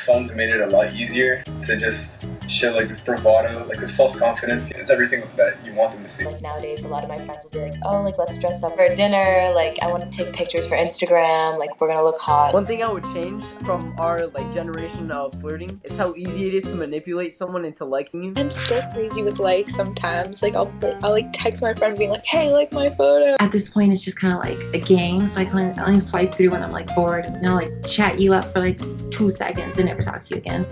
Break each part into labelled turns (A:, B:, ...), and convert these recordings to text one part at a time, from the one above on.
A: Phones made it a lot easier to just show like this bravado, like this false confidence. It's everything that you want them to see.
B: Like nowadays, a lot of my friends will be like, oh, like let's dress up for dinner. Like I want to take pictures for Instagram. Like we're gonna look hot.
C: One thing I would change from our generation of flirting is how easy it is to manipulate someone into liking you.
D: I'm still crazy with likes sometimes. Like I'll text my friend being like, hey, like my photo.
E: At this point, it's just kind of like a game, so I can only swipe through when I'm like bored, and I'll like chat you up for like 2 seconds and never talk to you again.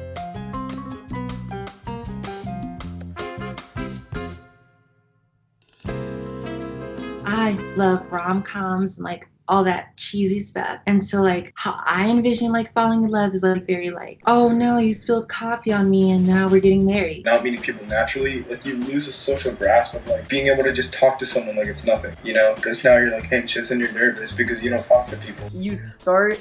E: I love rom-coms and like all that cheesy stuff. And so like how I envision like falling in love is like very like, oh no, you spilled coffee on me and now we're getting married.
A: Not meeting people naturally, like you lose a social grasp of like being able to just talk to someone like it's nothing, you know? Because now you're like anxious and you're nervous because you don't talk to people.
C: You start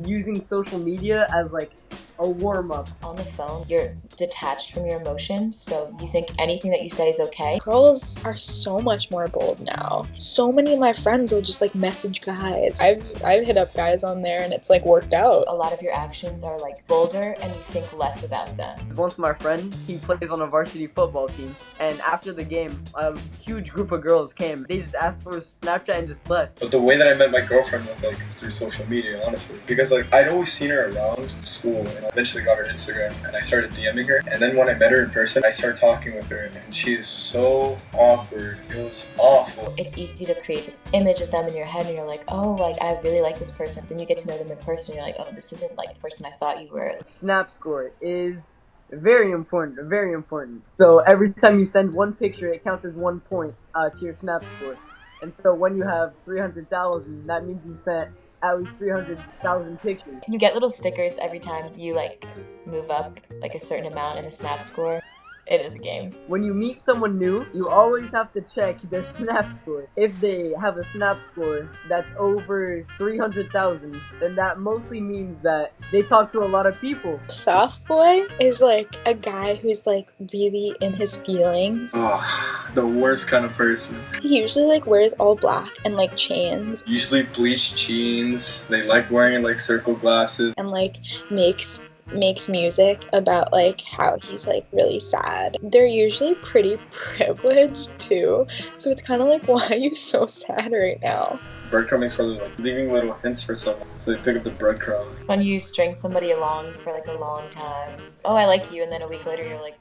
C: using social media as like a warm-up.
B: On the phone, you're detached from your emotions, so you think anything that you say is okay.
D: Girls are so much more bold now. So many of my friends will just like message guys. I've hit up guys on there and it's like worked out.
B: A lot of your actions are like bolder and you think less about them.
C: Once my friend, he plays on a varsity football team, and after the game, a huge group of girls came. They just asked for a Snapchat and just left.
A: But the way that I met my girlfriend was like through social media, honestly. Because like I'd always seen her around school, and I eventually got her Instagram and I started DMing her. And then when I met her in person, I started talking with her, and she is so awkward. It was awful.
B: It's easy to create this image of them in your head and you're like, oh, like I really like this person. Then you get to know them in person and you're like, oh, this isn't like the person I thought you were.
C: Snap score is very important, very important. So every time you send one picture, it counts as 1 point to your Snap score. And so when you have 300,000, that means you sent at least 300,000 pictures.
B: You get little stickers every time you like move up like a certain amount in the Snap score. It is a game.
C: When you meet someone new, you always have to check their Snap score. If they have a Snap score that's over 300,000, then that mostly means that they talk to a lot of people.
D: Soft boy is like a guy who's like really in his feelings.
A: Oh, the worst kind of person.
D: He usually like wears all black and like chains.
A: Usually bleached jeans. They like wearing like circle glasses.
D: And like makes music about like how he's like really sad. They're usually pretty privileged too, so it's kind of like, why are you so sad right now?
A: Breadcrumbing is probably like leaving little hints for someone, so they pick up the breadcrumbs.
B: When you string somebody along for like a long time, oh, I like you, and then a week later you're like,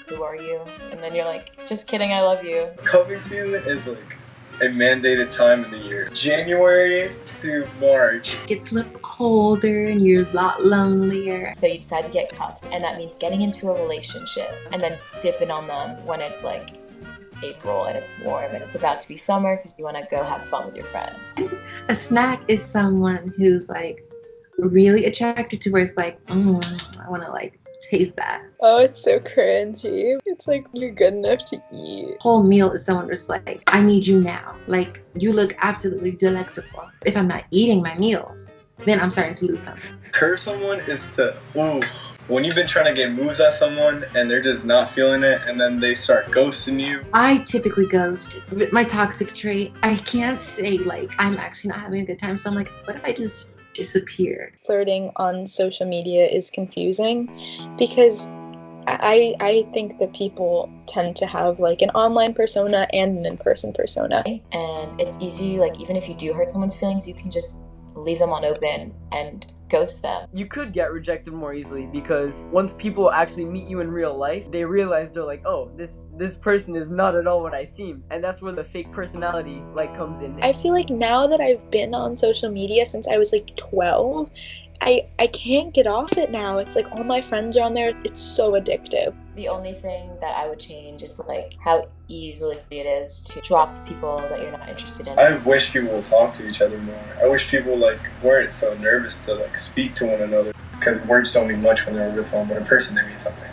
B: who are you? And then you're like, just kidding, I love you.
A: Cuffing season is like a mandated time of the year. January to March.
E: It's a little colder and you're a lot lonelier.
B: So you decide to get cuffed, and that means getting into a relationship and then dipping on them when it's like April and it's warm and it's about to be summer because you want to go have fun with your friends.
E: A snack is someone who's like really attracted to where it's like, I want to like taste that.
D: Oh, it's so cringy. It's like you're good enough to eat.
E: Whole meal is someone just like, I need you now. Like, you look absolutely delectable. If I'm not eating my meals, then I'm starting to lose something.
A: Curse someone is to, when you've been trying to get moves at someone and they're just not feeling it and then they start ghosting you.
E: I typically ghost. It's my toxic trait. I can't say like, I'm actually not having a good time. So I'm like, what if I just disappear?
D: Flirting on social media is confusing because I think that people tend to have like an online persona and an in-person persona.
B: And it's easy, like even if you do hurt someone's feelings, you can just leave them on open and ghost them.
C: You could get rejected more easily because once people actually meet you in real life, they realize they're like, oh, this person is not at all what I seem. And that's where the fake personality like comes in.
D: I feel like now that I've been on social media since I was like 12, I can't get off it now. It's like all my friends are on there. It's so addictive.
B: The only thing that I would change is like how easily it is to drop people that you're not interested in.
A: I wish people would talk to each other more. I wish people like weren't so nervous to like speak to one another, because words don't mean much when they're over the phone, but in person they mean something.